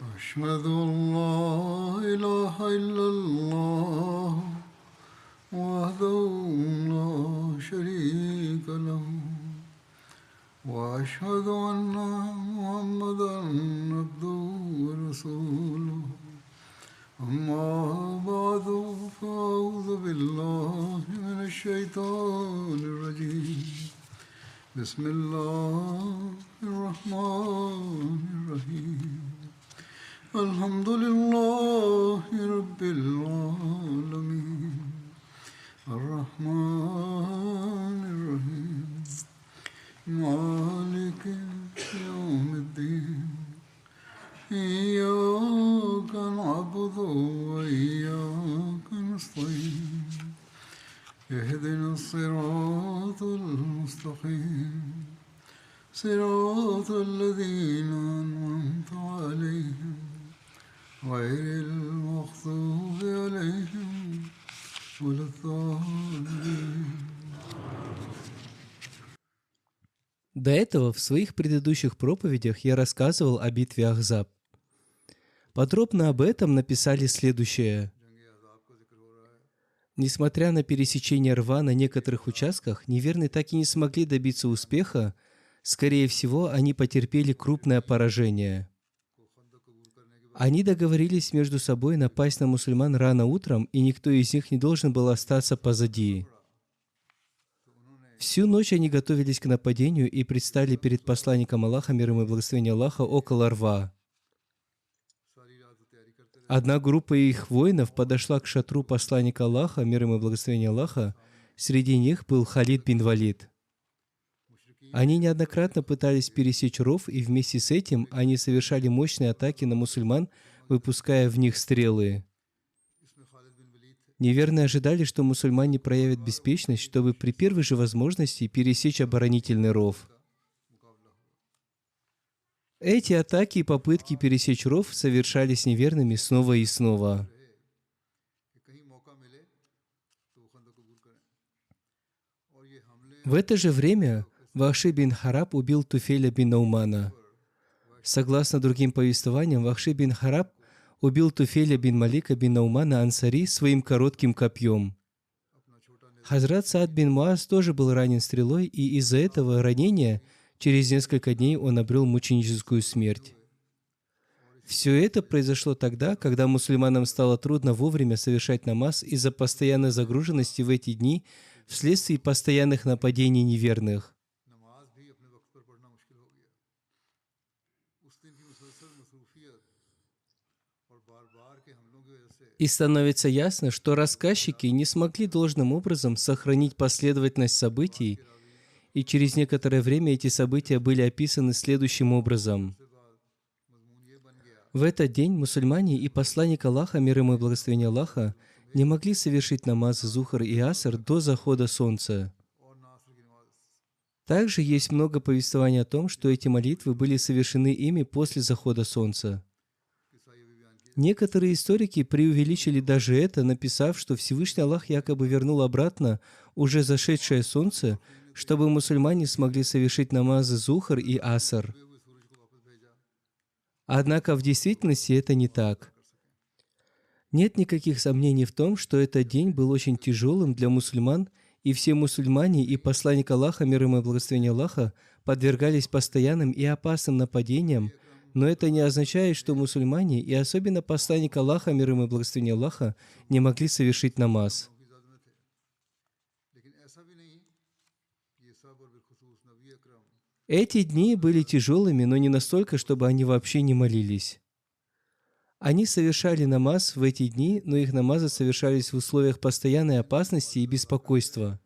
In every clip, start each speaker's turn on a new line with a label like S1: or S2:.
S1: أشهد أن لا إله إلا الله وحده لا شريك له وأشهد أن محمدا عبده ورسوله أما بعد فأعوذ بالله من الشيطان الرجيم بسم الله الرحمن الرحيم الحمد لله رب العالمين الرحمن الرحيم مالك يوم الدين إياك نعبد وإياك نستعين اهدنا الصراط المستقيم صراط الذين أنعمت عليهم غير المغضوب عليهم ولا الضالين.
S2: До этого в своих предыдущих проповедях я рассказывал о битве Ахзаб. Подробно об этом написали следующее. Несмотря на пересечение рва на некоторых участках, неверные так и не смогли добиться успеха. Скорее всего, они потерпели крупное поражение. Они договорились между собой напасть на мусульман рано утром, и никто из них не должен был остаться позади. Всю ночь они готовились к нападению и предстали перед посланником Аллаха, мир ему и благословение Аллаха, около рва. Одна группа их воинов подошла к шатру посланника Аллаха, мир ему и благословение Аллаха. Среди них был Халид бин Валид. Они неоднократно пытались пересечь ров, и вместе с этим они совершали мощные атаки на мусульман, выпуская в них стрелы. Неверные ожидали, что мусульмане проявят беспечность, чтобы при первой же возможности пересечь оборонительный ров. Эти атаки и попытки пересечь ров совершались неверными снова и снова. В это же время Вахши бин Хараб убил Туфейля бин Наумана. Согласно другим повествованиям, Вахши бин Хараб убил Туфейля бин Малика бин Наумана Ансари своим коротким копьем. Хазрат Саад бин Муаз тоже был ранен стрелой, и из-за этого ранения через несколько дней он обрел мученическую смерть. Все это произошло тогда, когда мусульманам стало трудно вовремя совершать намаз из-за постоянной загруженности в эти дни вследствие постоянных нападений неверных. И становится ясно, что рассказчики не смогли должным образом сохранить последовательность событий, и через некоторое время эти события были описаны следующим образом. В этот день мусульмане и посланник Аллаха, мир ему и благословение Аллаха, не могли совершить намазы Зухр и Аср до захода солнца. Также есть много повествований о том, что эти молитвы были совершены ими после захода солнца. Некоторые историки преувеличили даже это, написав, что Всевышний Аллах якобы вернул обратно уже зашедшее солнце, чтобы мусульмане смогли совершить намазы Зухр и Аср. Однако в действительности это не так. Нет никаких сомнений в том, что этот день был очень тяжелым для мусульман, и все мусульмане и посланник Аллаха, мир ему и благословение Аллаха, подвергались постоянным и опасным нападениям, но это не означает, что мусульмане, и особенно посланник Аллаха, мир ему и благословение Аллаха, не могли совершить намаз. Эти дни были тяжелыми, но не настолько, чтобы они вообще не молились. Они совершали намаз в эти дни, но их намазы совершались в условиях постоянной опасности и беспокойства.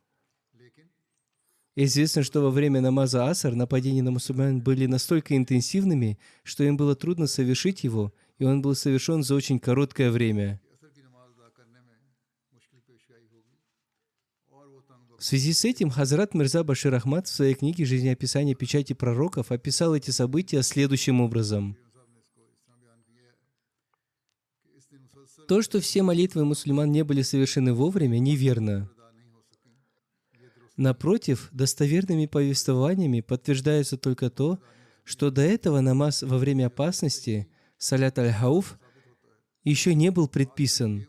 S2: Известно, что во время намаза Аср нападения на мусульман были настолько интенсивными, что им было трудно совершить его, и он был совершен за очень короткое время. В связи с этим Хазрат Мирза Башир Ахмад в своей книге «Жизнеописание печати пророков» описал эти события следующим образом. То, что все молитвы мусульман не были совершены вовремя, неверно. Напротив, достоверными повествованиями подтверждается только то, что до этого намаз во время опасности салят аль-хауф, еще не был предписан.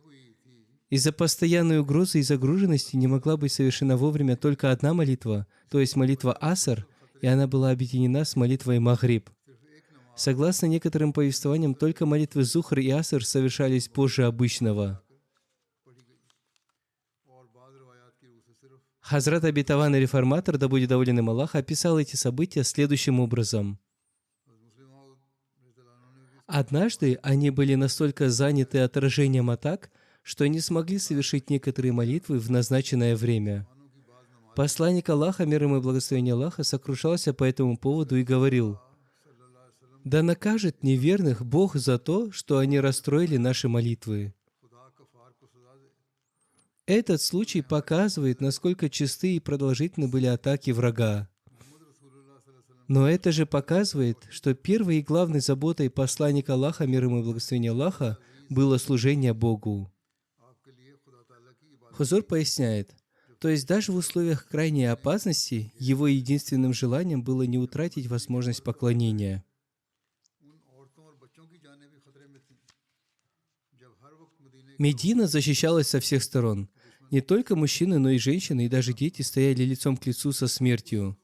S2: Из-за постоянной угрозы и загруженности не могла быть совершена вовремя только одна молитва, то есть молитва Аср, и она была объединена с молитвой Магриб. Согласно некоторым повествованиям, только молитвы Зухр и Аср совершались позже обычного. Хазрат обетованный реформатор, да будет доволен им Аллах, описал эти события следующим образом. Однажды они были настолько заняты отражением атак, что не смогли совершить некоторые молитвы в назначенное время. Посланник Аллаха, мир ему и благословение Аллаха, сокрушался по этому поводу и говорил: «Да накажет неверных Бог за то, что они расстроили наши молитвы». Этот случай показывает, насколько чисты и продолжительны были атаки врага. Но это же показывает, что первой и главной заботой посланника Аллаха, мир ему и благословение Аллаха, было служение Богу. Хузур поясняет, то есть даже в условиях крайней опасности его единственным желанием было не утратить возможность поклонения. Медина защищалась со всех сторон. Не только мужчины, но и женщины, и даже дети стояли лицом к лицу со смертью.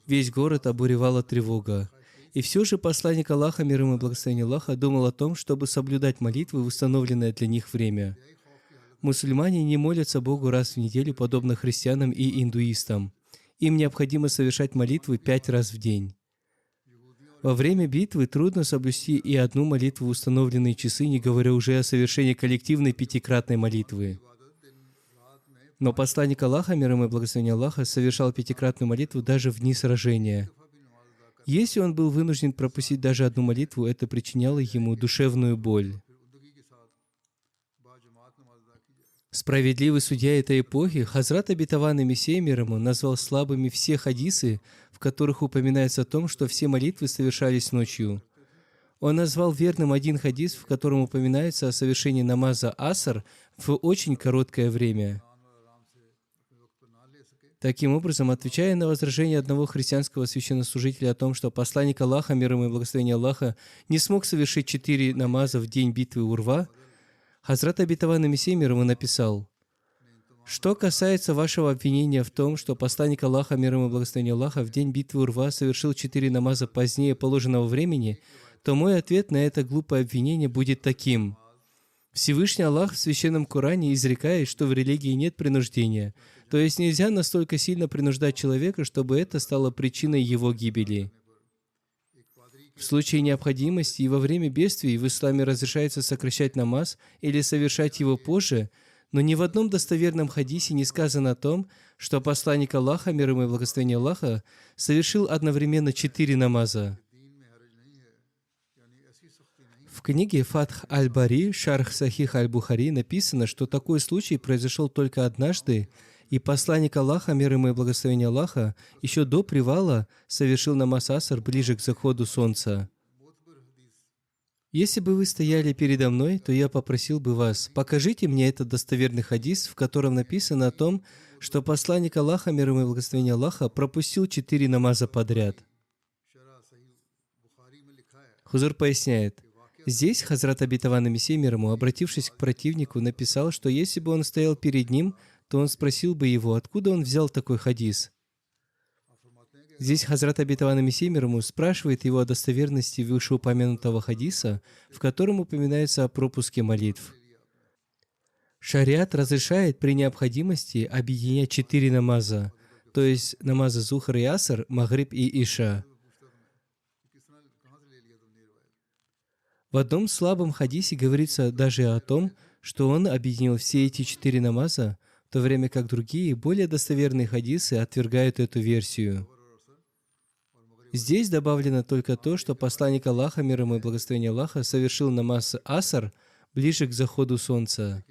S2: Весь город обуревала тревога. И все же посланник Аллаха, мир ему и благословение Аллаха, думал о том, чтобы соблюдать молитвы в установленное для них время. Мусульмане не молятся Богу раз в неделю, подобно христианам и индуистам. Им необходимо совершать молитвы 5 раз в день. Во время битвы трудно соблюсти и одну молитву в установленные часы, не говоря уже о совершении коллективной 5-кратной молитвы. Но посланник Аллаха, мир ему и благословение Аллаха, совершал 5-кратную молитву даже в дни сражения. Если он был вынужден пропустить даже одну молитву, это причиняло ему душевную боль. Справедливый судья этой эпохи, Хазрат обетованный Мессия мир ему, назвал слабыми все хадисы, в которых упоминается о том, что все молитвы совершались ночью. Он назвал верным один хадис, в котором упоминается о совершении намаза Аср в очень короткое время. Таким образом, отвечая на возражение одного христианского священнослужителя о том, что посланник Аллаха, мир ему и благословение Аллаха, не смог совершить 4 намаза в день битвы Урва, Хазрат обетованный Мессия мир ему написал: «Что касается вашего обвинения в том, что посланник Аллаха, мир ему и благословение Аллаха, в день битвы Урва совершил 4 намаза позднее положенного времени, то мой ответ на это глупое обвинение будет таким. Всевышний Аллах в Священном Коране изрекает, что в религии нет принуждения, то есть нельзя настолько сильно принуждать человека, чтобы это стало причиной его гибели. В случае необходимости и во время бедствий в исламе разрешается сокращать намаз или совершать его позже, но ни в одном достоверном хадисе не сказано о том, что посланник Аллаха, мир ему и благословение Аллаха, совершил одновременно 4 намаза. В книге Фатх аль-Бари, Шарх Сахих аль-Бухари написано, что такой случай произошел только однажды, и посланник Аллаха, мир ему и благословение Аллаха, еще до привала совершил намаз Аср ближе к заходу солнца. Если бы вы стояли передо мной, то я попросил бы вас, покажите мне этот достоверный хадис, в котором написано о том, что посланник Аллаха, мир ему и благословение Аллаха, пропустил 4 намаза подряд. Хузур поясняет, здесь Хазрат обетованный Мессия мир ему, обратившись к противнику, написал, что если бы он стоял перед ним, то он спросил бы его, откуда он взял такой хадис. Здесь Хазрат обетованный Мессия мир ему спрашивает его о достоверности вышеупомянутого хадиса, в котором упоминается о пропуске молитв. Шариат разрешает при необходимости объединять 4 намаза, то есть намазы Зухр и Аср, Магриб и Иша. В одном слабом хадисе говорится даже о том, что он объединил все эти 4 намаза, в то время как другие, более достоверные хадисы отвергают эту версию. Здесь добавлено только то, что посланник Аллаха, мир ему и благословение Аллаха, совершил намаз Аср ближе к заходу солнца.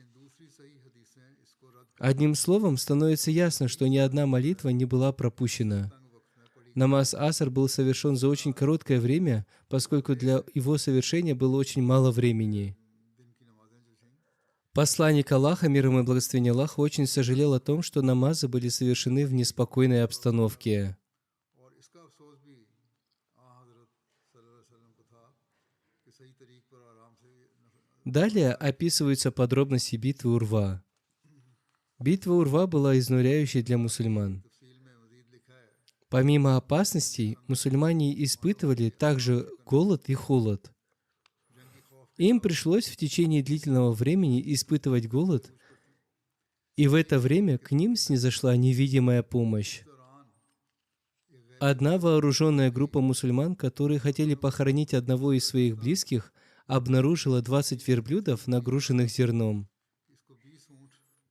S2: Одним словом, становится ясно, что ни одна молитва не была пропущена. Намаз Аср был совершен за очень короткое время, поскольку для его совершения было очень мало времени. Посланник Аллаха, мир ему и благословение Аллаха, очень сожалел о том, что намазы были совершены в неспокойной обстановке. Далее описываются подробности битвы Урва. Битва Урва была изнуряющей для мусульман. Помимо опасностей, мусульмане испытывали также голод и холод. Им пришлось в течение длительного времени испытывать голод, и в это время к ним снизошла невидимая помощь. Одна вооруженная группа мусульман, которые хотели похоронить одного из своих близких, обнаружила 20 верблюдов, нагруженных зерном.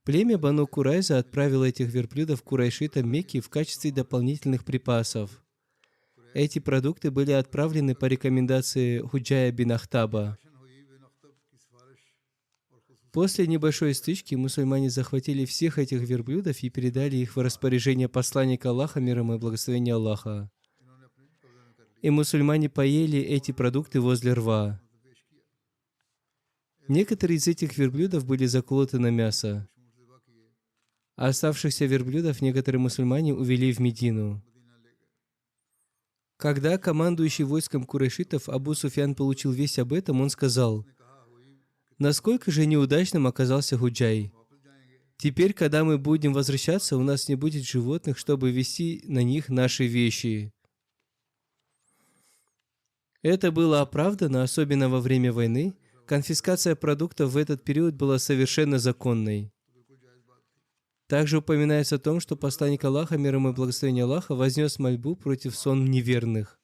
S2: Племя Бану Курайза отправило этих верблюдов курайшитам Мекки в качестве дополнительных припасов. Эти продукты были отправлены по рекомендации Худжая бин Ахтаба. После небольшой стычки мусульмане захватили всех этих верблюдов и передали их в распоряжение посланника Аллаха, мир ему и благословения Аллаха. И мусульмане поели эти продукты возле рва. Некоторые из этих верблюдов были заколоты на мясо. А оставшихся верблюдов некоторые мусульмане увели в Медину. Когда командующий войском курайшитов Абу Суфьян получил весть об этом, он сказал: «Насколько же неудачным оказался Худжай. Теперь, когда мы будем возвращаться, у нас не будет животных, чтобы везти на них наши вещи». Это было оправдано, особенно во время войны. Конфискация продуктов в этот период была совершенно законной. Также упоминается о том, что посланник Аллаха, мир ему и благословение Аллаха, вознес мольбу против сон неверных.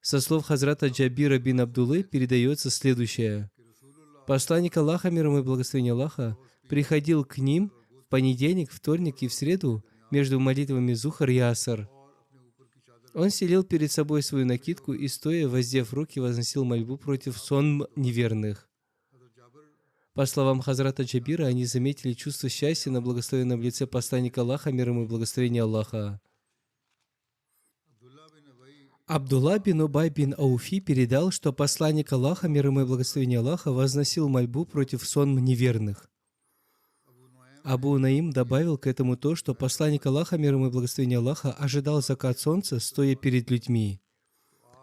S2: Со слов Хазрата Джабира бин Абдуллы передается следующее. Посланник Аллаха, мир ему и благословение Аллаха, приходил к ним в понедельник, вторник и в среду между молитвами Зухар и Аср. Он селил перед собой свою накидку и, стоя, воздев руки, возносил мольбу против сон неверных. По словам Хазрата Джабира, они заметили чувство счастья на благословенном лице посланника Аллаха, мир ему и благословение Аллаха. Абдулла бин Убай бин Ауфи передал, что посланник Аллаха, мир ему и благословение Аллаха, возносил мольбу против сон неверных. Абу Наим добавил к этому то, что посланник Аллаха, мир ему и благословение Аллаха, ожидал закат солнца, стоя перед людьми.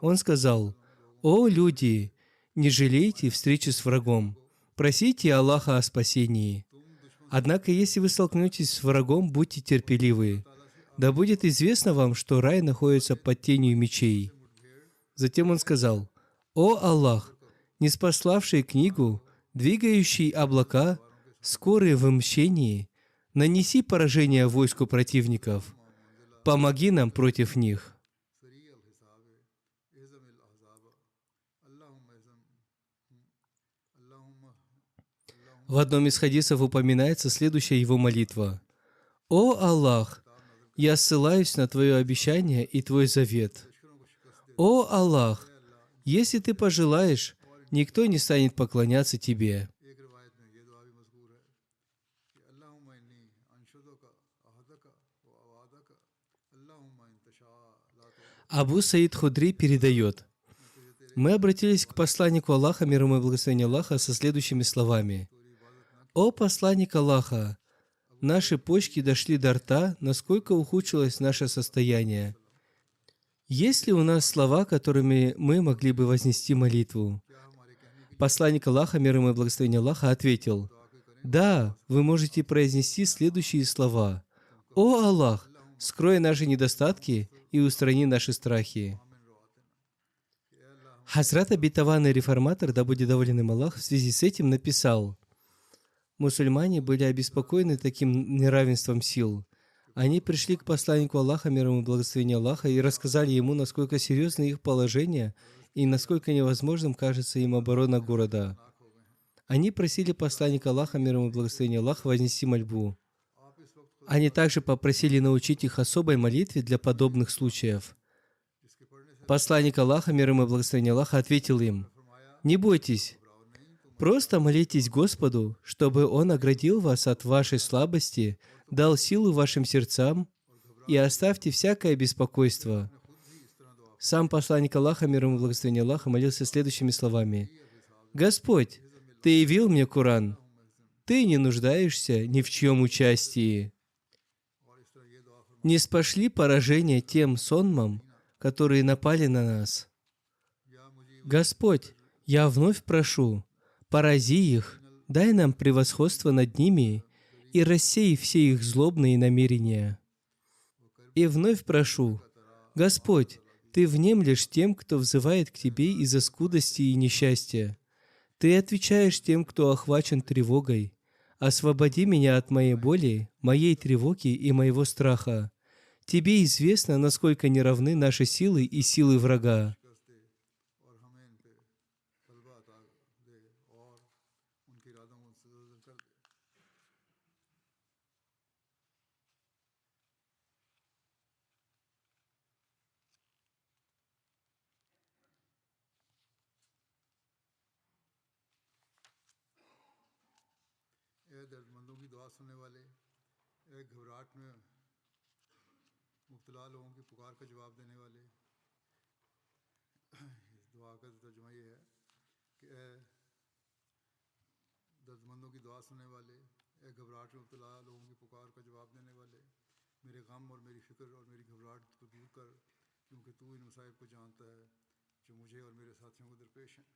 S2: Он сказал: «О люди, не жалейте встречи с врагом, просите Аллаха о спасении. Однако, если вы столкнетесь с врагом, будьте терпеливы. Да будет известно вам, что рай находится под тенью мечей». Затем он сказал: «О Аллах, ниспославший книгу, двигающий облака, скорый в мщении, нанеси поражение войску противников, помоги нам против них». В одном из хадисов упоминается следующая его молитва: «О Аллах, я ссылаюсь на Твое обещание и Твой завет. О Аллах, если Ты пожелаешь, никто не станет поклоняться Тебе». Абу Саид Худри передает: «Мы обратились к посланнику Аллаха, мир ему и благословение Аллаха, со следующими словами: «О посланник Аллаха, наши почки дошли до рта, насколько ухудшилось наше состояние. Есть ли у нас слова, которыми мы могли бы вознести молитву?» Посланник Аллаха, мир ему и благословение Аллаха, ответил: «Да, вы можете произнести следующие слова: «О Аллах, скрой наши недостатки и устрани наши страхи». Хазрат обетованный реформатор, да будет доволен им Аллах, в связи с этим написал: мусульмане были обеспокоены таким неравенством сил. Они пришли к посланнику Аллаха, мир ему и благословение Аллаха, и рассказали ему, насколько серьезно их положение и насколько невозможным кажется им оборона города. Они просили посланника Аллаха, мир ему и благословение Аллаха, вознести мольбу. Они также попросили научить их особой молитве для подобных случаев. Посланник Аллаха, мир ему и благословение Аллаха, ответил им: «Не бойтесь, просто молитесь Господу, чтобы Он оградил вас от вашей слабости, дал силу вашим сердцам и оставьте всякое беспокойство». Сам посланник Аллаха, мир ему и благословение Аллаха, молился следующими словами: «Господь, Ты явил мне Коран. Ты не нуждаешься ни в чьем участии. Не спошли поражение тем сонмам, которые напали на нас. Господь, я вновь прошу, порази их, дай нам превосходство над ними и рассей все их злобные намерения. И вновь прошу, Господь, Ты внемлешь тем, кто взывает к Тебе из-за скудости и несчастья. Ты отвечаешь тем, кто охвачен тревогой. Освободи меня от моей боли, моей тревоги и моего страха. Тебе известно, насколько неравны наши силы и силы врага.
S1: اے دردمندوں کی دعا سننے والے، اے گھبراہٹ میں مبتلا لوگوں کی پکار کا جواب دینے والے، اس دعا کا ترجمہ یہ ہے کہ اے دردمندوں کی دعا سننے والے، اے گھبراہٹ میں مبتلا لوگوں کی پکار کا جواب دینے والے، میرے غم اور میری فکر اور میری گھبراہٹ کو دور کر، کیونکہ تو ان مصائب کو جانتا ہے جو مجھے اور میرے ساتھیوں کو درپیش ہیں۔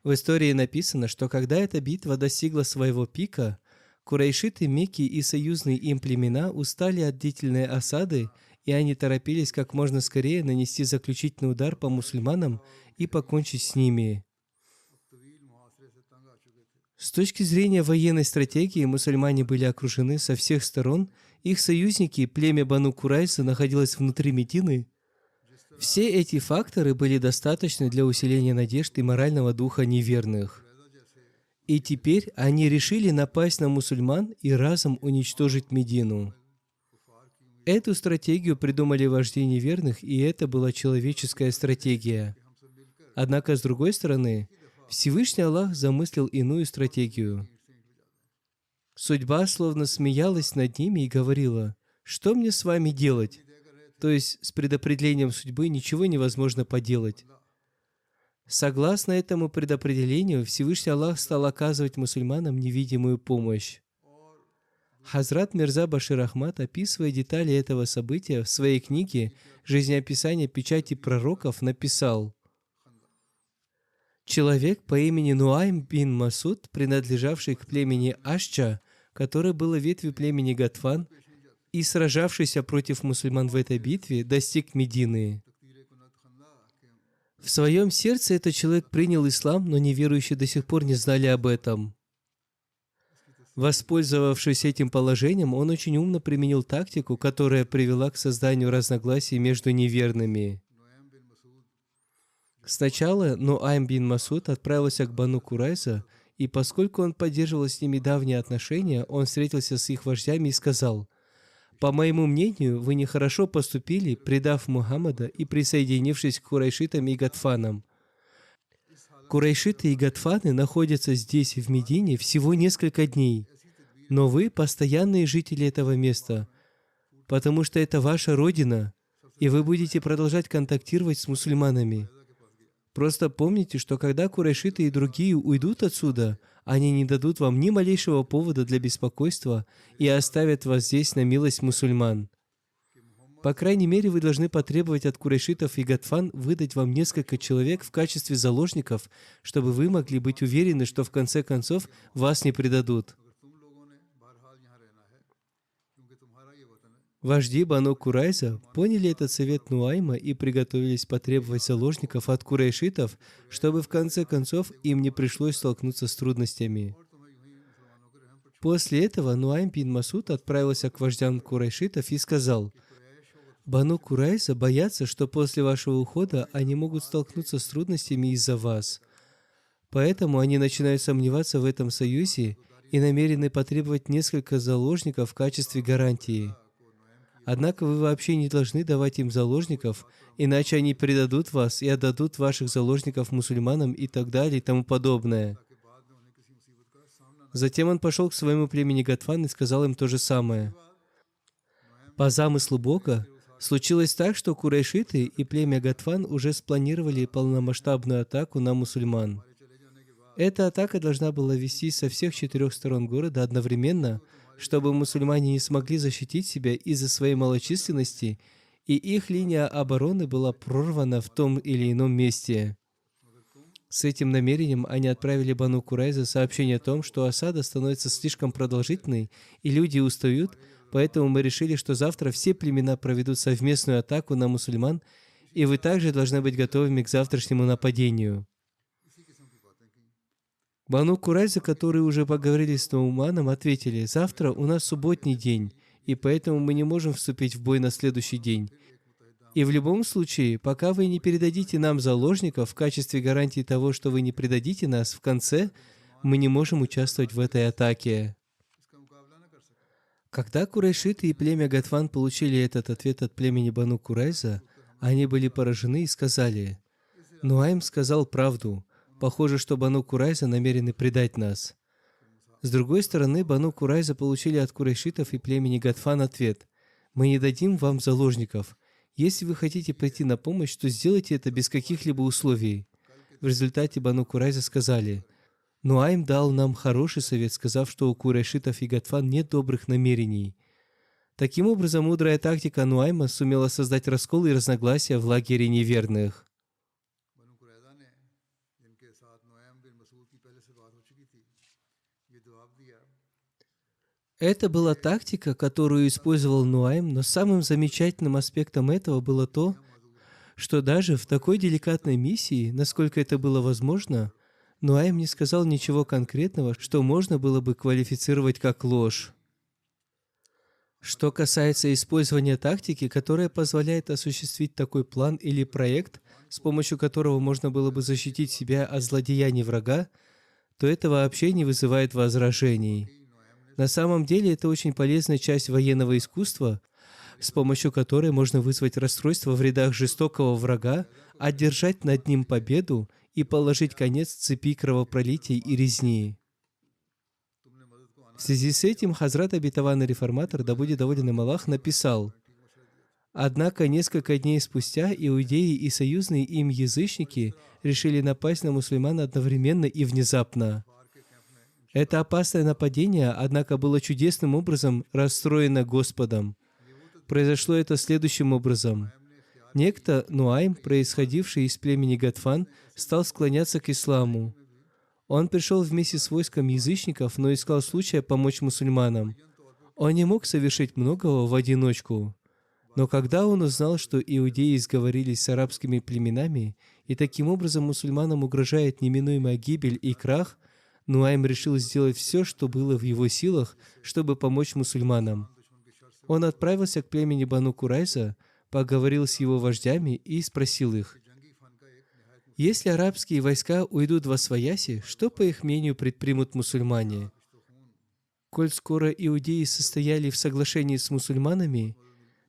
S2: В истории написано, что когда эта битва достигла своего пика, курайшиты Мекки и союзные им племена устали от длительной осады, и они торопились как можно скорее нанести заключительный удар по мусульманам и покончить с ними. С точки зрения военной стратегии, мусульмане были окружены со всех сторон, их союзники, племя Бану Курайза, находилось внутри Медины. Все эти факторы были достаточны для усиления надежд и морального духа неверных. И теперь они решили напасть на мусульман и разом уничтожить Медину. Эту стратегию придумали вожди неверных, и это была человеческая стратегия. Однако, с другой стороны, Всевышний Аллах замыслил иную стратегию. Судьба словно смеялась над ними и говорила: «Что мне с вами делать?» То есть с предопределением судьбы ничего невозможно поделать. Согласно этому предопределению, Всевышний Аллах стал оказывать мусульманам невидимую помощь. Хазрат Мирза Башир Ахмад, описывая детали этого события в своей книге «Жизнеописание печати пророков», написал: «Человек по имени Нуайм бин Масуд, принадлежавший к племени Ашча, которое было ветвью племени Гатфан, и сражавшийся против мусульман в этой битве, достиг Медины. В своем сердце этот человек принял ислам, но неверующие до сих пор не знали об этом. Воспользовавшись этим положением, он очень умно применил тактику, которая привела к созданию разногласий между неверными. Сначала Нуайм бин Масуд отправился к Бану Курайза, и поскольку он поддерживал с ними давние отношения, он встретился с их вождями и сказал: «По моему мнению, вы нехорошо поступили, предав Мухаммада и присоединившись к Курайшитам и Гатфанам. Курайшиты и Гатфаны находятся здесь, в Медине, всего несколько дней, но вы постоянные жители этого места, потому что это ваша родина, и вы будете продолжать контактировать с мусульманами. Просто помните, что когда курайшиты и другие уйдут отсюда, они не дадут вам ни малейшего повода для беспокойства и оставят вас здесь на милость мусульман. По крайней мере, вы должны потребовать от курайшитов и Гатфан выдать вам несколько человек в качестве заложников, чтобы вы могли быть уверены, что в конце концов вас не предадут». Вожди Бану Курайза поняли этот совет Нуайма и приготовились потребовать заложников от курайшитов, чтобы в конце концов им не пришлось столкнуться с трудностями. После этого Нуайм бин Масуд отправился к вождям курайшитов и сказал: «Бану Курайза боятся, что после вашего ухода они могут столкнуться с трудностями из-за вас. Поэтому они начинают сомневаться в этом союзе и намерены потребовать несколько заложников в качестве гарантии. Однако вы вообще не должны давать им заложников, иначе они предадут вас и отдадут ваших заложников мусульманам и так далее и тому подобное». Затем он пошел к своему племени Гатфан и сказал им то же самое. По замыслу Бога, случилось так, что курайшиты и племя Гатфан уже спланировали полномасштабную атаку на мусульман. Эта атака должна была вестись со всех 4 сторон города одновременно, чтобы мусульмане не смогли защитить себя из-за своей малочисленности и их линия обороны была прорвана в том или ином месте. С этим намерением они отправили Бану Курайза сообщение о том, что осада становится слишком продолжительной, и люди устают, поэтому мы решили, что завтра все племена проведут совместную атаку на мусульман, и вы также должны быть готовыми к завтрашнему нападению. Бану Курайза, которые уже поговорили с Науманом, ответили: «Завтра у нас субботний день, и поэтому мы не можем вступить в бой на следующий день. И в любом случае, пока вы не передадите нам заложников в качестве гарантии того, что вы не предадите нас, в конце мы не можем участвовать в этой атаке». Когда курайшиты и племя Гатфан получили этот ответ от племени Бану Курайза, они были поражены и сказали: «Нуайм сказал правду. Похоже, что Бану Курайза намерены предать нас». С другой стороны, Бану Курайза получили от курайшитов и племени Гатфан ответ: «Мы не дадим вам заложников. Если вы хотите прийти на помощь, то сделайте это без каких-либо условий». В результате Бану Курайза сказали: «Нуайм дал нам хороший совет, сказав, что у курайшитов и Гатфан нет добрых намерений». Таким образом, мудрая тактика Нуайма сумела создать раскол и разногласия в лагере неверных. Это была тактика, которую использовал Нуайм, но самым замечательным аспектом этого было то, что даже в такой деликатной миссии, насколько это было возможно, Нуайм не сказал ничего конкретного, что можно было бы квалифицировать как ложь. Что касается использования тактики, которая позволяет осуществить такой план или проект, с помощью которого можно было бы защитить себя от злодеяний врага, то это вообще не вызывает возражений. На самом деле, это очень полезная часть военного искусства, с помощью которой можно вызвать расстройство в рядах жестокого врага, одержать над ним победу и положить конец цепи кровопролитий и резни. В связи с этим Хазрат Обетованный Реформатор, да будет доволен им Аллах, написал: «Однако несколько дней спустя иудеи и союзные им язычники решили напасть на мусульман одновременно и внезапно. Это опасное нападение, однако, было чудесным образом расстроено Господом. Произошло это следующим образом. Некто Нуайм, происходивший из племени Гатфан, стал склоняться к исламу. Он пришел вместе с войском язычников, но искал случая помочь мусульманам. Он не мог совершить многого в одиночку. Но когда он узнал, что иудеи сговорились с арабскими племенами, и таким образом мусульманам угрожает неминуемая гибель и крах, Нуайм решил сделать все, что было в его силах, чтобы помочь мусульманам. Он отправился к племени Бану Курайза, поговорил с его вождями и спросил их: «Если арабские войска уйдут восвояси, что, по их мнению, предпримут мусульмане? Коль скоро иудеи состояли в соглашении с мусульманами,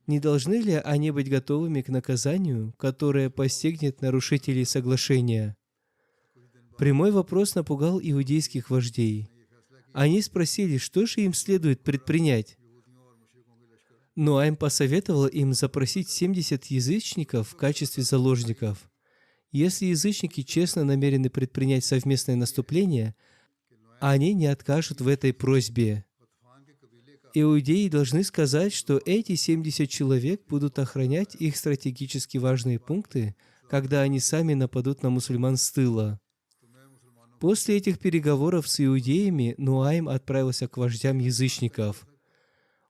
S2: не должны ли они быть готовыми к наказанию, которое постигнет нарушителей соглашения?» Прямой вопрос напугал иудейских вождей. Они спросили, что же им следует предпринять. Нуайм посоветовал им запросить 70 язычников в качестве заложников. Если язычники честно намерены предпринять совместное наступление, они не откажут в этой просьбе. Иудеи должны сказать, что эти 70 человек будут охранять их стратегически важные пункты, когда они сами нападут на мусульман с тыла. После этих переговоров с иудеями Нуайм отправился к вождям язычников.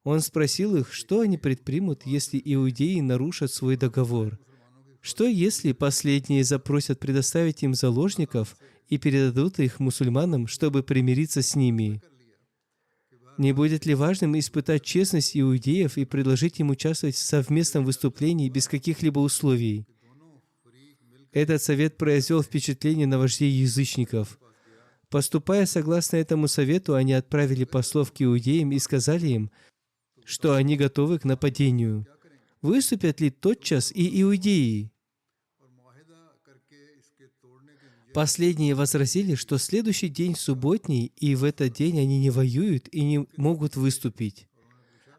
S2: Он спросил их, что они предпримут, если иудеи нарушат свой договор. Что, если последние запросят предоставить им заложников и передадут их мусульманам, чтобы примириться с ними? Не будет ли важным испытать честность иудеев и предложить им участвовать в совместном выступлении без каких-либо условий? Этот совет произвел впечатление на вождей язычников. Поступая согласно этому совету, они отправили послов к иудеям и сказали им, что они готовы к нападению. Выступят ли тотчас и иудеи? Последние возразили, что следующий день субботний, и в этот день они не воюют и не могут выступить.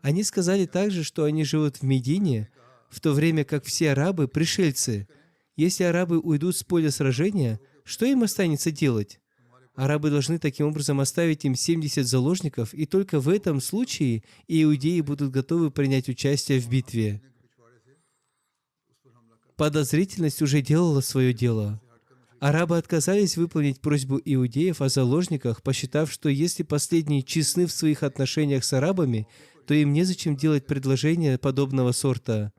S2: Они сказали также, что они живут в Медине, в то время как все арабы – пришельцы. Если арабы уйдут с поля сражения, что им останется делать? Арабы должны таким образом оставить им 70 заложников, и только в этом случае иудеи будут готовы принять участие в битве. Подозрительность уже делала свое дело. Арабы отказались выполнить просьбу иудеев о заложниках, посчитав, что если последние честны в своих отношениях с арабами, то им незачем делать предложение подобного сорта.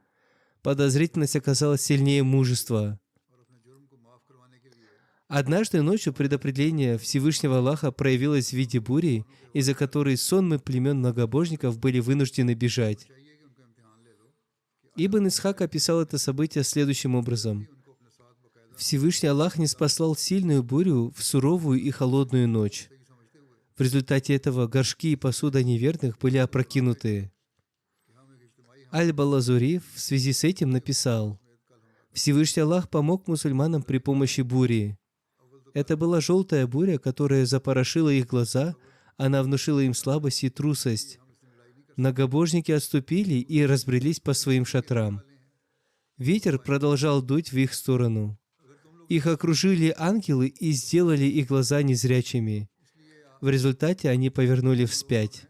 S2: Подозрительность оказалась сильнее мужества. Однажды ночью предопределение Всевышнего Аллаха проявилось в виде бури, из-за которой сонмы племен многобожников были вынуждены бежать. Ибн Исхак описал это событие следующим образом. Всевышний Аллах ниспослал сильную бурю в суровую и холодную ночь. В результате этого горшки и посуда неверных были опрокинуты. Аль-Балазури в связи с этим написал: Всевышний Аллах помог мусульманам при помощи бури. Это была желтая буря, которая запорошила их глаза, она внушила им слабость и трусость. Многобожники отступили и разбрелись по своим шатрам. Ветер продолжал дуть в их сторону. Их окружили ангелы и сделали их глаза незрячими. В результате они повернули вспять.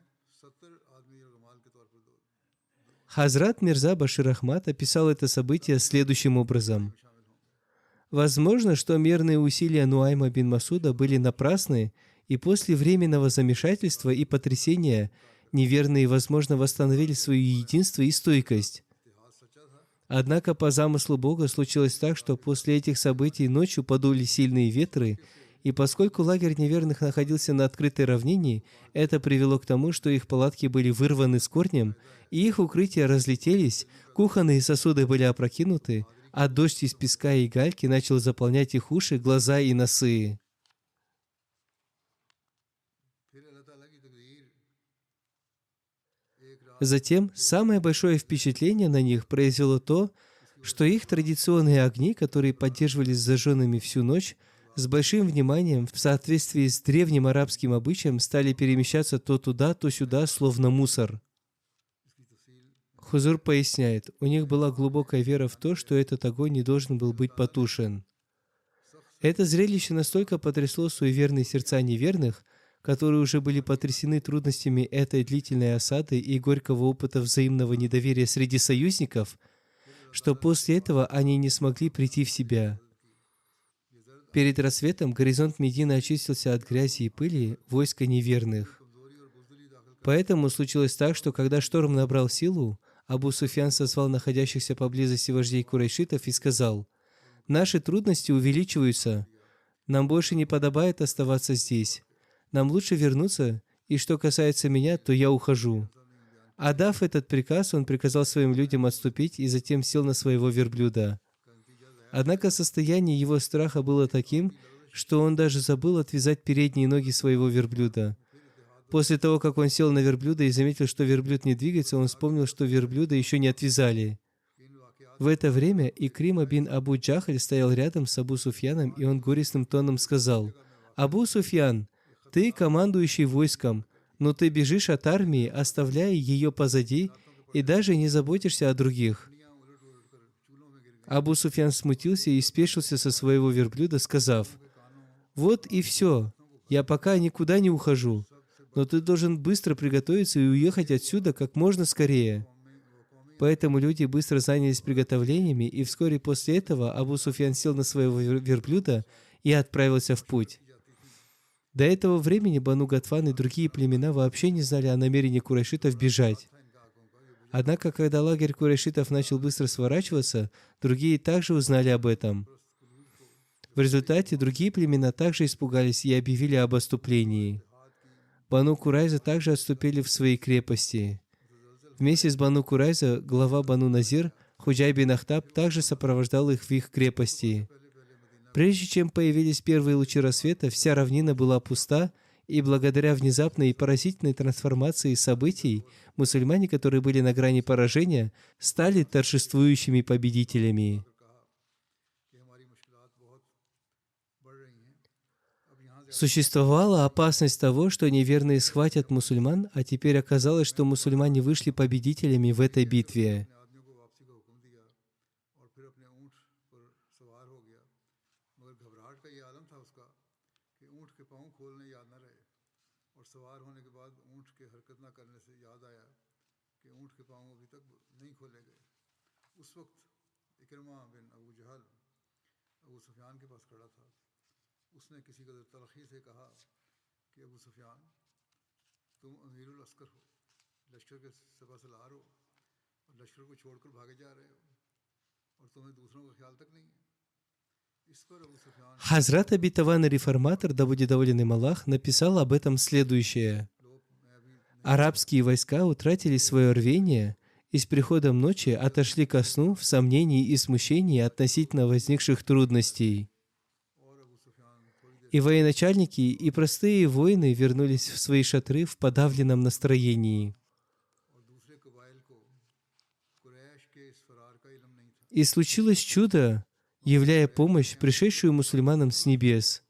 S2: Хазрат Мирза Башир Ахмад описал это событие следующим образом. Возможно, что мирные усилия Нуайма бин Масуда были напрасны, и после временного замешательства и потрясения неверные, возможно, восстановили свое единство и стойкость. Однако по замыслу Бога случилось так, что после этих событий ночью подули сильные ветры, и поскольку лагерь неверных находился на открытой равнине, это привело к тому, что их палатки были вырваны с корнем, и их укрытия разлетелись, кухонные сосуды были опрокинуты, а дождь из песка и гальки начал заполнять их уши, глаза и носы. Затем самое большое впечатление на них произвело то, что их традиционные огни, которые поддерживались зажженными всю ночь, с большим вниманием, в соответствии с древним арабским обычаем, стали перемещаться то туда, то сюда, словно мусор. Хузур поясняет, у них была глубокая вера в то, что этот огонь не должен был быть потушен. Это зрелище настолько потрясло суеверные сердца неверных, которые уже были потрясены трудностями этой длительной осады и горького опыта взаимного недоверия среди союзников, что после этого они не смогли прийти в себя. Перед рассветом горизонт Медины очистился от грязи и пыли войска неверных. Поэтому случилось так, что когда шторм набрал силу, Абу Суфьян созвал находящихся поблизости вождей курайшитов и сказал: «Наши трудности увеличиваются. Нам больше не подобает оставаться здесь. Нам лучше вернуться, и что касается меня, то я ухожу». Отдав этот приказ, он приказал своим людям отступить и затем сел на своего верблюда. Однако состояние его страха было таким, что он даже забыл отвязать передние ноги своего верблюда. После того, как он сел на верблюда и заметил, что верблюд не двигается, он вспомнил, что верблюда еще не отвязали. В это время Икрима бин Абу Джахаль стоял рядом с Абу Суфьяном, и он горестным тоном сказал: «Абу Суфьян, ты командующий войском, но ты бежишь от армии, оставляя ее позади, и даже не заботишься о других». Абу Суфьян смутился и спешился со своего верблюда, сказав: «Вот и все, я пока никуда не ухожу, но ты должен быстро приготовиться и уехать отсюда как можно скорее». Поэтому люди быстро занялись приготовлениями, и вскоре после этого Абу Суфьян сел на своего верблюда и отправился в путь. До этого времени Бану Гатфан и другие племена вообще не знали о намерении курайшитов бежать. Однако, когда лагерь курайшитов начал быстро сворачиваться, другие также узнали об этом. В результате другие племена также испугались и объявили об отступлении. Бану Курайза также отступили в свои крепости. Вместе с Бану Курайза глава Бану Назир, Худжай бин Ахтаб, также сопровождал их в их крепости. Прежде чем появились первые лучи рассвета, вся равнина была пуста, и благодаря внезапной и поразительной трансформации событий, мусульмане, которые были на грани поражения, стали торжествующими победителями. Существовала опасность того, что неверные схватят мусульман, а теперь оказалось, что мусульмане вышли победителями в этой битве.
S1: इकरमा बिन अबू जहल अबू सुफियान के पास खड़ा था। उसने किसी कदर तलखी से कहा कि अबू सुफियान, तुम अमीरुल अस्कर हो, लश्कर के सलार हो और लश्कर को छोड़कर भागे जा रहे हो और तुम्हें दूसरों का ख्याल तक नहीं है। इस पर अबू सुफियान
S2: Хазрат обетованный реформатор, да будет доволен им Аллах, написал об этом следующее.
S1: लोग मैं अभी
S2: Арабские войска утратили свое рвение и с приходом ночи отошли ко сну в сомнении и смущении относительно возникших трудностей.
S1: और अबू सुफियान थोड़ी देर
S2: И военачальники, и простые воины вернулись в свои шатры в подавленном настроении.
S1: और दूसरे कबाइल को कुरैश के इस फरार का इल्म नहीं था।
S2: И случилось чудо, являя помощь, пришедшую мусульманам с небес.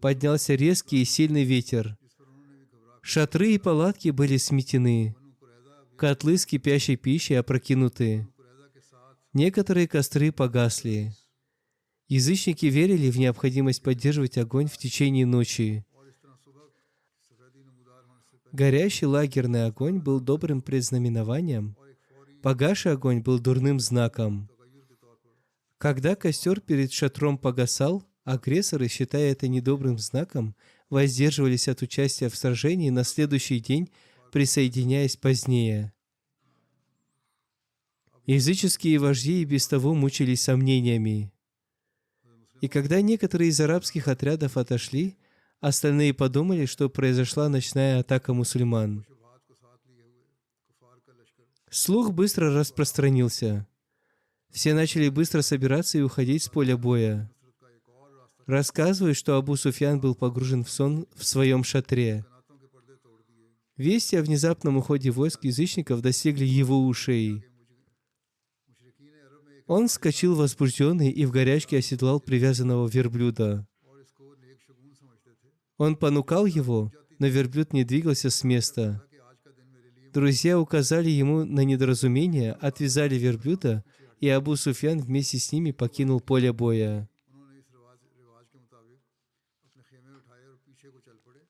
S2: Поднялся резкий и сильный ветер.
S1: जिस पर उन्होंने भी घबरा
S2: Шатры и палатки были сметены.
S1: बनु कुरैदा भी
S2: Котлы с кипящей пищей опрокинуты.
S1: कुरैदा के साथ
S2: Некоторые костры погасли. Язычники верили в необходимость поддерживать огонь в течение ночи.
S1: और इस तरह सुबह सफेदी नमूदार होने से पहले
S2: Горящий лагерный огонь был добрым предзнаменованием.
S1: और एक फौरी
S2: Погасший огонь был дурным знаком.
S1: तगय्युर के तौर पर
S2: Когда костер перед шатром погасал, агрессоры, считая это недобрым знаком, воздерживались от участия в сражении на следующий день, присоединяясь позднее. Языческие вожди и без того мучились сомнениями. И когда некоторые из арабских отрядов отошли, остальные подумали, что произошла ночная атака мусульман.
S1: शुभात को साथ लिए हुए कुफार का लश्कर
S2: Слух быстро распространился. Все начали быстро собираться и уходить с поля боя.
S1: नुसरत का एक और रास्ता
S2: Рассказывают, что Абу Суфьян был погружен в сон в своем шатре.
S1: कनातों के पर्दे तोड़ दिए
S2: Вести о внезапном уходе войск язычников достигли его ушей.
S1: मुशरिकीन अरब में एक
S2: Он вскочил возбужденный и в горячке оседлал привязанного верблюда.
S1: और इसको नेक शगुन समझते थे
S2: Он понукал его, но верблюд не двигался с места.
S1: कि आज का दिन मेरे लिए
S2: Друзья указали ему на недоразумение, отвязали верблюда, и Абу Суфьян вместе с ними покинул поле боя.
S1: उन्होंने इस रिवाज के मुताबिक अपने खेमे उठाए और पीछे को चल पड़े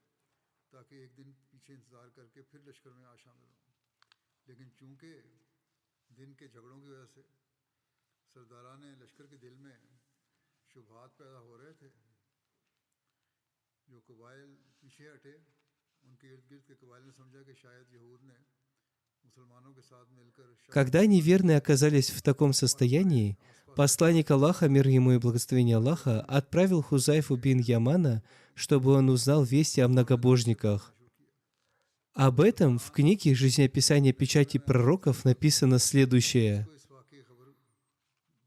S1: ताकि एक दिन पीछे इंतजार करके फिर लश्कर में आ शामिल हों। लेकिन चूंकि दिन के झगड़ों की वजह से सरदारान लश्कर के दिल में शुभात पैदा हो रहे थे, जो कबाइल पीछे हटे उनके इर्द गिर्द के कबाइल ने समझा कि शायद यहूद ने मुसलमानों के साथ मिलकर
S2: Когда неверные оказались в таком состоянии, посланник Аллаха, мир ему и благословение Аллаха, отправил Хузайфу бин Ямана, чтобы он узнал вести о многобожниках. Об этом в книге «Жизнеописание печати пророков» написано следующее.
S1: इस वाक़े की खबर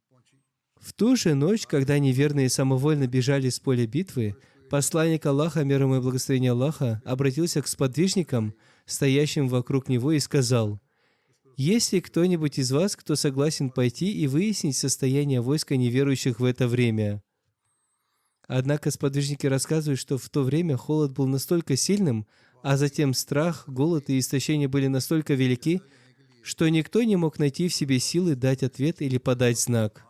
S1: पहुंची।
S2: В ту же ночь, когда неверные самовольно бежали с поля битвы, посланник Аллаха, мир ему и благословение Аллаха, обратился к сподвижникам, стоящим вокруг него, и сказал: «Есть ли кто-нибудь из вас, кто согласен пойти и выяснить состояние войска неверующих в это время?» Однако сподвижники рассказывают, что в то время холод был настолько сильным, а затем страх, голод и истощение были настолько велики, что никто не мог найти в себе силы дать ответ или подать знак.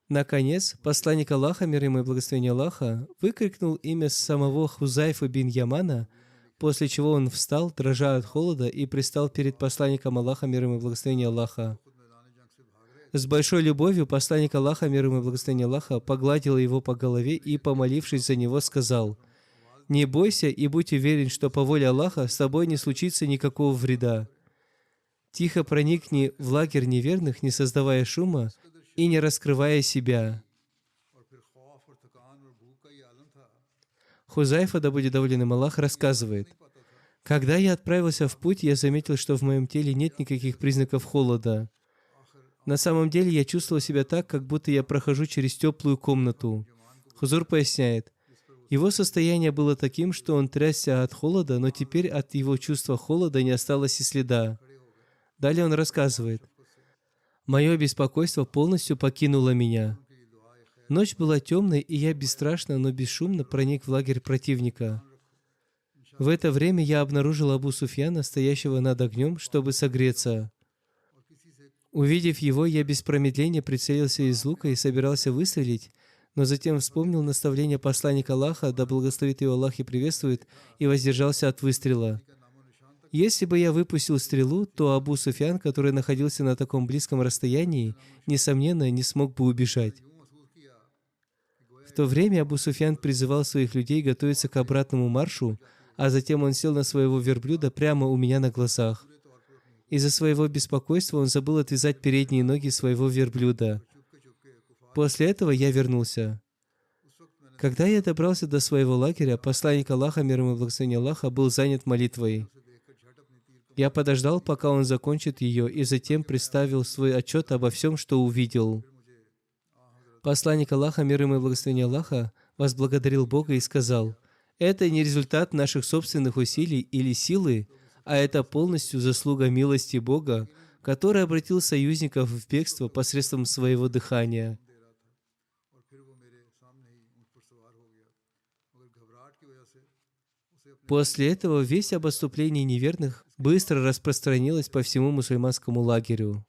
S2: Наконец, посланник Аллаха, мир ему и благословение Аллаха, выкрикнул имя самого Хузайфа бин Ямана, после чего он встал, дрожа от холода, и пристал перед посланником Аллаха, мир ему и благословение Аллаха.
S1: खुद मैदान जंग से भाग रहे
S2: С большой любовью посланник Аллаха, мир ему и благословение Аллаха, погладил его по голове и, помолившись за него, сказал: «Не бойся и будь уверен, что по воле Аллаха с тобой не случится никакого вреда. Тихо проникни в лагерь неверных, не создавая шума и не раскрывая себя».
S1: और फिर खौफ और थकान और भूख का ये आलम था।
S2: Хузайфа, да будет доволен им Аллах, рассказывает: «Когда я отправился в путь, я заметил, что в моем теле нет никаких признаков холода. На самом деле я чувствовал себя так, как будто я прохожу через теплую комнату». Хузур поясняет: его состояние было таким, что он трясся от холода, но теперь от его чувства холода не осталось и следа. Далее он рассказывает: «Мое беспокойство полностью покинуло меня. Ночь была темной, и я бесстрашно, но бесшумно проник в лагерь противника. В это время я обнаружил Абу Суфьяна, стоящего над огнем, чтобы согреться. Увидев его, я без промедления прицелился из лука и собирался выстрелить, но затем вспомнил наставление посланника Аллаха, да благословит его Аллах и приветствует, и воздержался от выстрела. Если бы я выпустил стрелу, то Абу Суфьян, который находился на таком близком расстоянии, несомненно, не смог бы убежать. В то время Абу Суфьян призывал своих людей готовиться к обратному маршу, а затем он сел на своего верблюда прямо у меня на глазах. Из-за своего беспокойства он забыл отвязать передние ноги своего верблюда. После этого я вернулся. Когда я добрался до своего лагеря, посланник Аллаха, мир ему и благословение Аллаха, был занят молитвой. Я подождал, пока он закончит ее, и затем представил свой отчет обо всем, что увидел. Посланник Аллаха, мир ему и благословение Аллаха, возблагодарил Бога и сказал: «Это не результат наших собственных усилий или силы, а это полностью заслуга милости Бога, который обратил союзников в бегство посредством своего дыхания». После этого весть об отступлении неверных быстро распространилась по всему мусульманскому лагерю.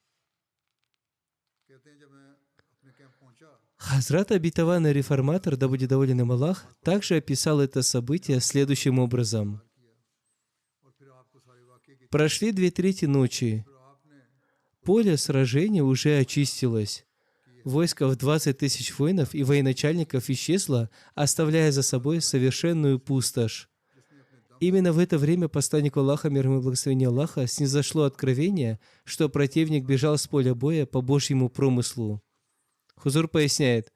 S2: Хазрат обетованный реформатор, да будет доволен им Аллах, также описал это событие следующим образом. Прошли 2/3 ночи. Поле сражения уже очистилось. Войско в 20 000 воинов и военачальников исчезло, оставляя за собой совершенную пустошь. Именно в это время посланнику Аллаха, мир ему и благословение Аллаха, снизошло откровение, что противник бежал с поля боя по Божьему промыслу. Хузур поясняет: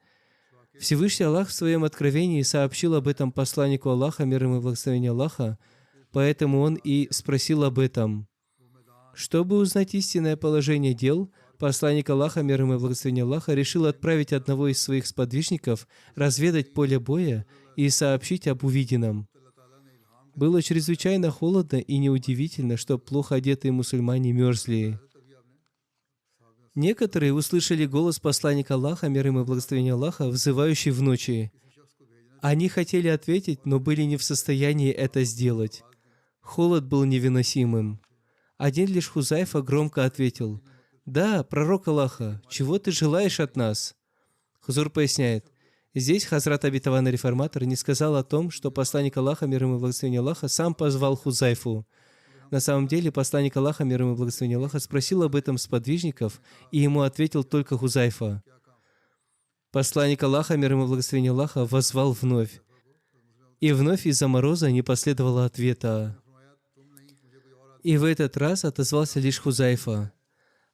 S2: Всевышний Аллах в своем откровении сообщил об этом посланнику Аллаха, мир ему и благословение Аллаха, поэтому он и спросил об этом. Чтобы узнать истинное положение дел, посланник Аллаха, мир ему и благословение Аллаха, решил отправить одного из своих сподвижников разведать поле боя и сообщить об увиденном. Было чрезвычайно холодно и неудивительно, что плохо одетые мусульмане мерзли. Некоторые услышали голос посланника Аллаха, мир ему и благословение Аллаха, взывающий в ночи. Они хотели ответить, но были не в состоянии это сделать. Холод был невыносимым. Один лишь Хузайфа громко ответил: «Да, пророк Аллаха, чего ты желаешь от нас?» Хузур поясняет: здесь Хазрат обетованный реформатор не сказал о том, что посланник Аллаха, мир ему и благословение Аллаха, сам позвал Хузайфу. На самом деле, посланник Аллаха, мир ему и благословение Аллаха, спросил об этом сподвижников, и ему ответил только Хузайфа. Посланник Аллаха, мир ему и благословение Аллаха, воззвал вновь. И вновь из-за мороза не последовало ответа. И в этот раз отозвался лишь Хузайфа.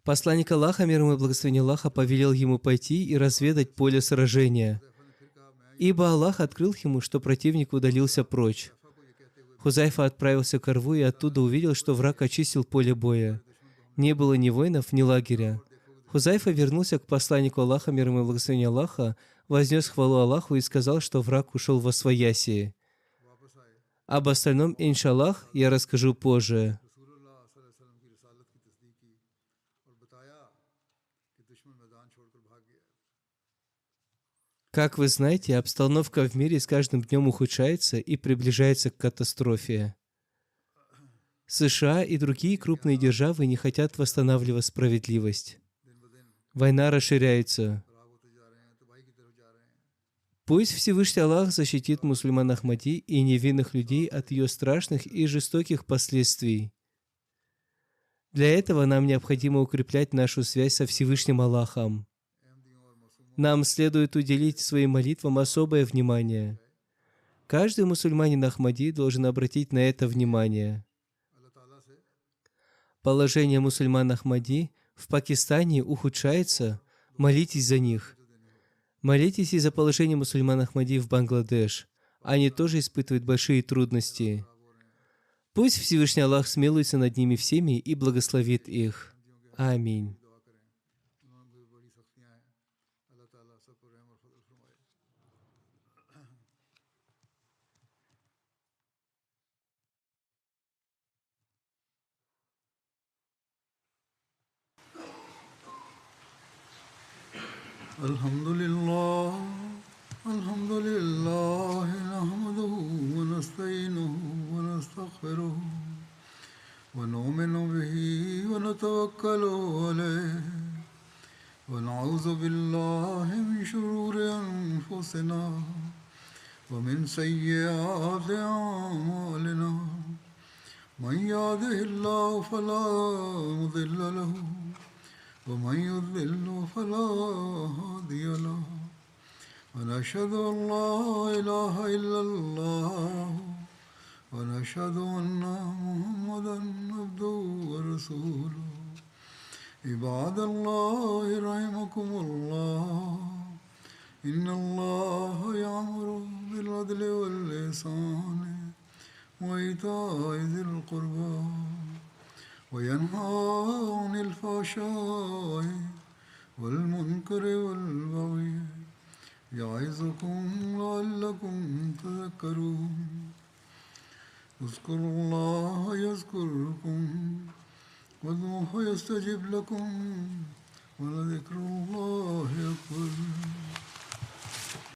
S2: Посланник Аллаха, мир ему и благословение Аллаха, повелел ему пойти и разведать поле сражения, ибо Аллах открыл ему, что противник удалился прочь. Хузайфа отправился к рву и оттуда увидел, что враг очистил поле боя. Не было ни воинов, ни лагеря. Хузайфа вернулся к посланнику Аллаха, мир ему и благословение Аллаха, вознес хвалу Аллаху и сказал, что враг ушел во свояси. Об остальном, иншаллах, я расскажу позже. Как вы знаете, обстановка в мире с каждым днем ухудшается и приближается к катастрофе. США и другие крупные державы не хотят восстанавливать справедливость. Война расширяется. Пусть Всевышний Аллах защитит мусульман Ахмади и невинных людей от ее страшных и жестоких последствий. Для этого нам необходимо укреплять нашу связь со Всевышним Аллахом. Нам следует уделить своим молитвам особое внимание. Каждый мусульманин Ахмади должен обратить на это внимание. Положение мусульман Ахмади в Пакистане ухудшается. Молитесь за них. Молитесь и за положение мусульман Ахмади в Бангладеш. Они тоже испытывают большие трудности. Пусть Всевышний Аллах смилуется над ними всеми и благословит их. Аминь.
S1: Alhamdulillah, alhamdulillah, nahmaduhu wa nasta'inuhu wa nastaghfiruh wa nu'minu bihi wa natawakkalu alayh wa na'udhu billahi min shururi anfusina wa min sayyiati a'malina من يهده الله فلا مضل له ومن يضلل فلا هادي له ونشهد أن لا إله إلا الله ونشهد أن محمدا عبده ورسوله عباد الله رحمكم الله إن الله يأمر بالعدل والإحسان وإيتاء ذي القربى وينهى عن الفحشاء والمنكر والبغي يعظكم لعلكم تذكرون اذكروا الله يذكركم وادعوه يستجب لكم ولذكر الله أكبر